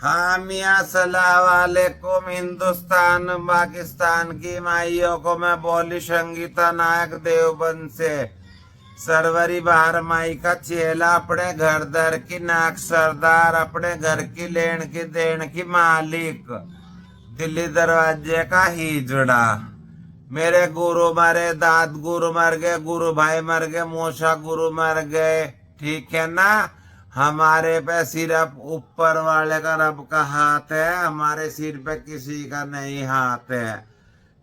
हाँ मियाँ सलाम वालेकुम। हिंदुस्तान पाकिस्तान की माइयों को मैं बोली संगीता नायक देवबंद से। सरवरी बाहर माई का चेला, अपने घर दर की नाक सरदार, अपने घर की लेन की देन की मालिक, दिल्ली दरवाजे का हिजड़ा। मेरे गुरु मरे, दाद गुरु मर गए, गुरु भाई मर गए, मोशा गुरु मर गए। ठीक है ना। हमारे पे सिर्फ ऊपर वाले का रब का हाथ है, हमारे सिर पे किसी का नहीं हाथ है।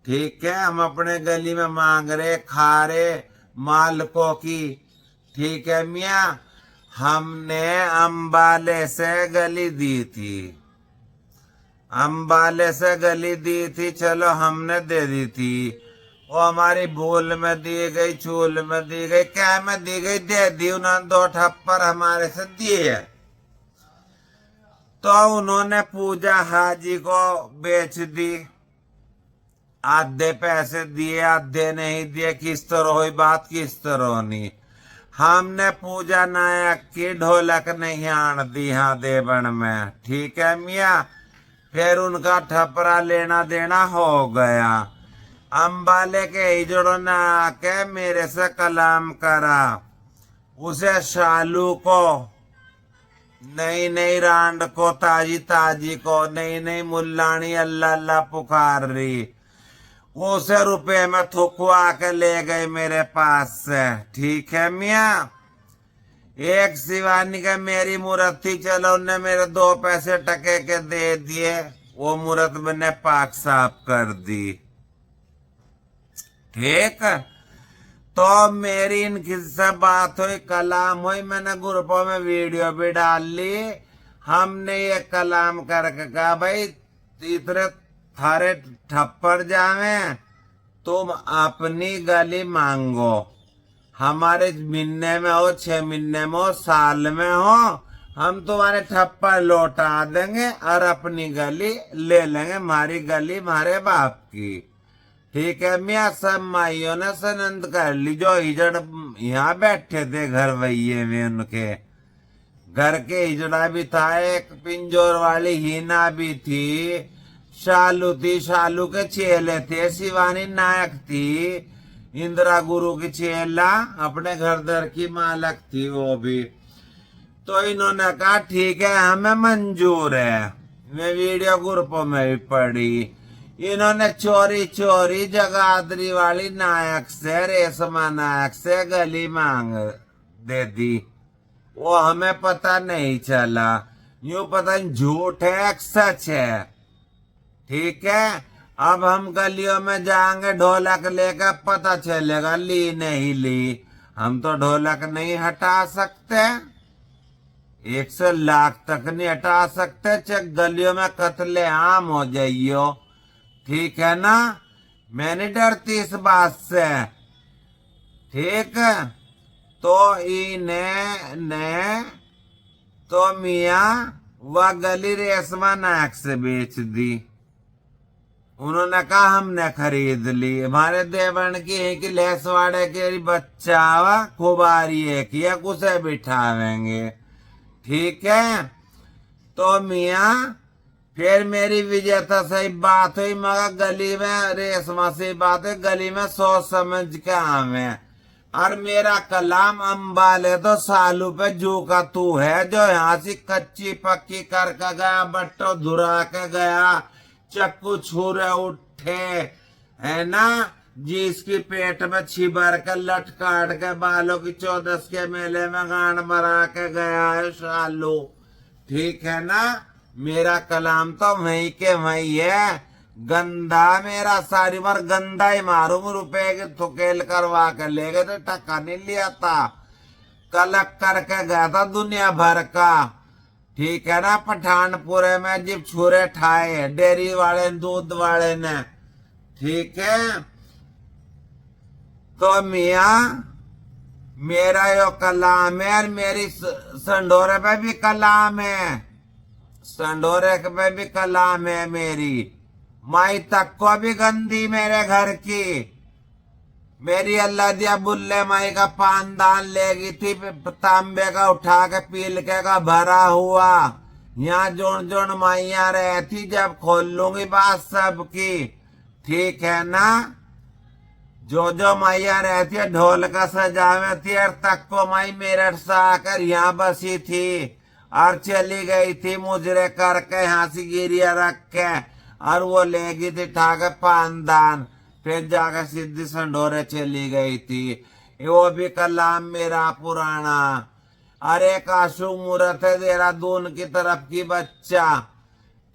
ठीक है। हम अपने गली में मांग रहे, खा रहे मालकों की। ठीक है मियाँ। हमने अम्बाले से गली दी थी, अम्बाले से गली दी थी, चलो हमने दे दी थी। वो हमारी भूल में दी गई, चूल में दी गई, क्या में दी गई, दे दी उन्होंने। 2 ठप्पर हमारे से दिए। तो उन्होंने पूजा हाजी को बेच दी, आधे पैसे दिए आधे नहीं दिए। किस तरह हुई बात, किस तरह नहीं। हमने पूजा नायक की ढोलक नहीं आन दी हाँ देवन में। ठीक है मियाँ। फिर उनका ठपरा लेना देना हो गया। अम्बाले के हिजड़ों ने आके मेरे से कलाम करा। उसे शालू को, नई नई रांड को, ताजी ताजी को, नई नई मुल्लानी अल्लाह अल्लाह पुकार रही। उसे रुपए में थुकवा के ले गए मेरे पास से। ठीक है मियाँ। एक शिवानी का मेरी मूर्त थी, चलो उनने मेरे 2 पैसे टके के दे दिए। वो मूर्त मैंने पाक साफ कर दी। ठीक। तो मेरी इनकी से बात हुई, कलाम हुई, मैंने ग्रुपों में वीडियो भी डाल ली। हमने ये कलाम करके कहा, भाई इतने थारे ठप्पर जावे, तुम अपनी गली मांगो। हमारे महीने में हो, 6 महीने में हो, साल में हो, हम तुम्हारे ठप्पर लौटा देंगे और अपनी गली ले लेंगे। हमारी गली हमारे बाप की। ठीक है मियाँ। सब माइयों ने सनंद कर ली। जो हिजड़ यहाँ बैठे थे घर वही में, उनके घर के हिजड़ा भी था, एक पिंजोर वाली हीना भी थी, शालू थी, शालू के चेले थे, शिवानी नायक थी, इंदिरा गुरु की चेला, अपने घर दर की मालक थी वो भी। तो इन्होंने कहा ठीक है हमें मंजूर है। मैं वीडियो ग्रुपों में भी पढ़ी। इन्होंने चोरी चोरी जगाधरी वाली नायक से, रेशमा नायक से गली मांग दे दी। वो हमें पता नहीं चला। यूं पता नहीं झूठ है सच है। ठीक है। अब हम गलियों में जाएंगे ढोलक लेकर, पता चलेगा ली नहीं ली। हम तो ढोलक नहीं हटा सकते, 100 लाख तक नहीं हटा सकते। चेक गलियों में कत्ले आम हो जाइयो। ठीक है ना। मैं नहीं डरती इस बात से। ठीक। तो इन्हें तो मियाँ वह गली रेशमा नायक से बेच दी। उन्होंने कहा हमने खरीद ली, हमारे देवन की है कि लेसवाड़े के बच्चा वा खुबारी एक ही उसे बिठावेंगे। ठीक है। तो मियाँ फिर मेरी विजेता सही बात हुई, मगर गली में रेशमा से बात है, गली में सोच समझ के आवे। और मेरा कलाम अम्बाले तो सालू पे झूका तू है, जो यहाँ से कच्ची पक्की करके गया, बट्टो धुरा के गया, चक्कू छुरे उठे, है ना, जिसकी पेट में छिबर के लट काट के बालों की 14 के मेले में गांड मरा के गया है सालू। ठीक है ना। मेरा कलाम तो वही के वही है। गंदा मेरा सारी उम्र गंदा ही मारूंगा, रुपए के थुकेल करवा के ले गए तो टक्का नहीं लिया था, कलक करके गया था दुनिया भर का। ठीक है ना। पठानपुरे में जब छुरे ठाए डेयरी वाले दूध वाले ने। ठीक है। तो मियाँ मेरा यो कलाम है, और मेरी संडोरे पे भी कलाम है, संडोरे पे भी कलाम है मेरी। माई तक को भी गंदी मेरे घर की। मेरी अल्लाह दिया बुल्ले माई का पानदान ले गई थी, तांबे का उठा के पील के का भरा हुआ, यहाँ जोन जोन माइया रहती, जब खोल लूंगी बात सबकी, ठीक है ना। जो जो मैया रहती है ढोल का सजावे थी, और तक को माई मेरठ से आकर यहाँ बसी थी और चली गई थी मुजरे करके, हाँसी गिरिया रख के, और वो ले गई थी ठाकर पानदान, फिर जाकर सिद्धि संडोरे चली गई थी। वो भी कलाम मेरा पुराना। अरे काशु मूरत है देहरादून की तरफ की बच्चा,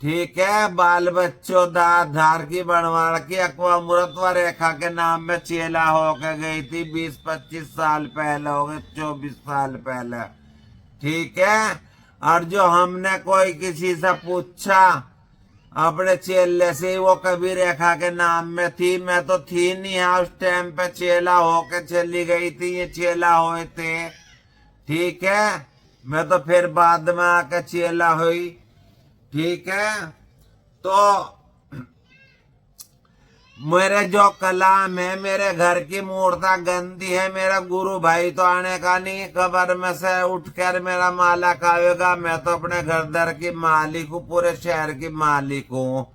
ठीक है। बाल बच्चों धार की बनवाड़ की अकवा मुरतवा रेखा के नाम में चेला होकर गई थी 20-25 साल पहले, हो गए 24 साल पहले, ठीक है। और जो हमने कोई किसी से पूछा अपने चेले से, वो कभी रेखा के नाम में थी। मैं तो थी नहीं है उस टाइम पे, चेला होके चली गई थी, ये चेला हुए थे, ठीक है। मैं तो फिर बाद में आकर चेला हुई, ठीक है। तो मेरे जो कलाम है, मेरे घर की मूर्ता गंदी है, मेरा गुरु भाई तो आने का नहीं, कब्र में से उठकर मेरा माला खाएगा। मैं तो अपने घर दर की मालिक हूँ, पूरे शहर की मालिक हूँ।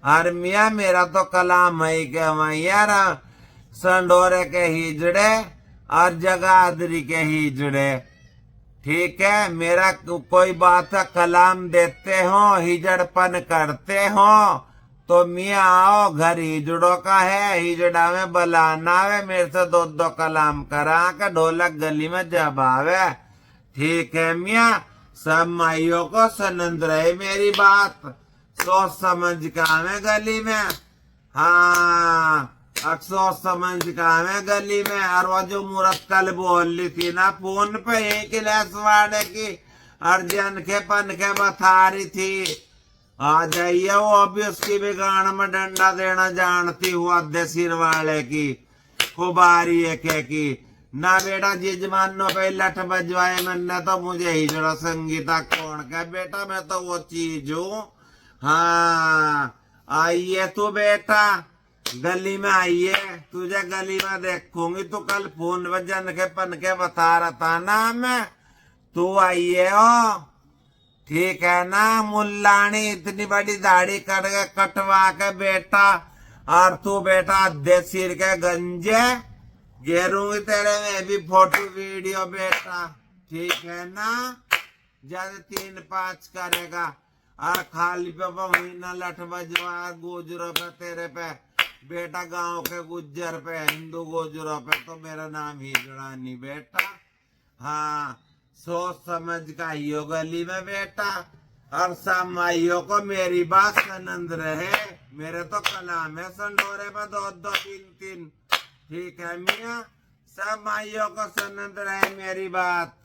और मियाँ मेरा तो कलाम है के यार, संडोरे के हिजड़े और जगाधरी के हिजड़े, ठीक है। मेरा कोई बात का कलाम देते हो, हिजड़पन करते हो, तो मियाँ आओ, घर हिजड़ों का है, हिजड़ा में बलाना आवे, मेरे से 2-2 कलाम करा के ढोलक गली में जब आवे, ठीक है मियाँ। सब माइयों को सनंद रहे मेरी बात, सोच समझ का हमें गली में, हाँ सोच समझ का हमें गली में। और वो जो मूरत कल बोल ली थी ना फोन पे, एक गिलास वाड़े की अर्जन के पन के बता रही थी, आ जाइए। वो अभी उसकी भी गान में डंडा देना जानती हूँ, अद्धे सिर वाले की खुबारी एक की ना। बेटा जिजमानो पे लठ बजवाए मैंने तो मुझे हिजड़ा संगीता कौन का बेटा, मैं तो वो चीज हूँ। हाँ आइए तू बेटा, गली में आइए, तुझे गली में देखूंगी। तू कल फोन वजन के पन के बता रहा था ना मैं, तू आइए हो, ठीक है ना। मुल्लानी इतनी बड़ी दाढ़ी कटवा के बेटा, और तू बेटा आधे सिर के गंजे, घेरूंगी तेरे में भी फोटो वीडियो बेटा, ठीक है ना। जब 3-5 करेगा और खाली पे महीना लठ बजवा गुजरों पे तेरे पे बेटा, गांव के गुज्जर पे, हिंदू गुजरों पे, तो मेरा नाम हिजड़ा नहीं बेटा। हाँ सोच समझ का हियो गली में बेटा, और सब माइयों को मेरी बात आनंद रहे। मेरे तो कलाम है संडोरे में 2-2, 3-3, ठीक है मियाँ। सब माइयों को आनंद रहे मेरी बात।